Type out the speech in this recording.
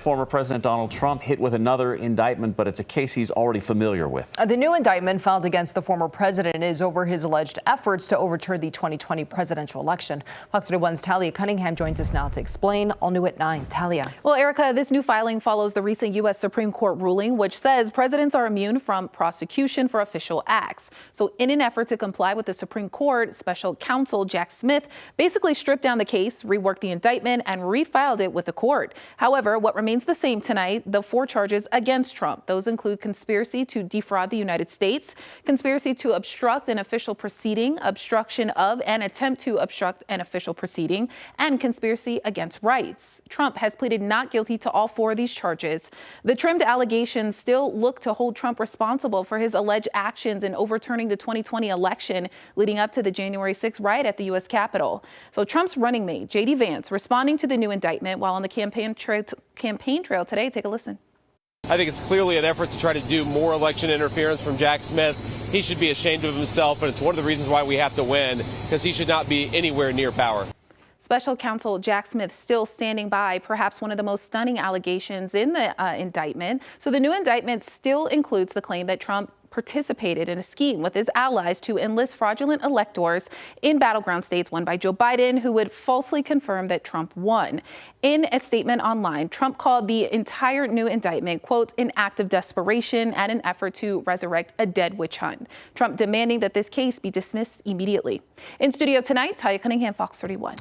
former President Donald Trump hit with another indictment, but it's a case he's already familiar with. The new indictment filed against the former president is over his alleged efforts to overturn the 2020 presidential election. Fox 31's Talia Cunningham joins us now to explain. All new at 9. Talia. Well, Erica, this new filing follows the recent U.S. Supreme Court ruling, which says presidents are immune from prosecution for official acts. So in an effort to comply with the Supreme Court, special counsel Jack Smith basically stripped down the case, reworked the indictment, and refiled it with the court. However, what remains the same tonight, the 4 charges against Trump. Those include conspiracy to defraud the United States, conspiracy to obstruct an official proceeding, obstruction of an attempt to obstruct an official proceeding, and conspiracy against rights. Trump has pleaded not guilty to all 4 of these charges. The trimmed allegations still look to hold Trump responsible for his alleged actions in overturning the 2020 election leading up to the January 6th riot at the U.S. Capitol. So Trump's running mate, J.D. Vance, responding to the new indictment while on the campaign trail today. Take a listen. I think it's clearly an effort to try to do more election interference from Jack Smith. He should be ashamed of himself, and it's one of the reasons why we have to win, because he should not be anywhere near power. Special counsel Jack Smith still standing by perhaps one of the most stunning allegations in the indictment. So the new indictment still includes the claim that Trump participated in a scheme with his allies to enlist fraudulent electors in battleground states won by Joe Biden, who would falsely confirm that Trump won. In a statement online, Trump called the entire new indictment, quote, an act of desperation and an effort to resurrect a dead witch hunt. Trump demanding that this case be dismissed immediately. In studio tonight, Talia Cunningham, Fox 31.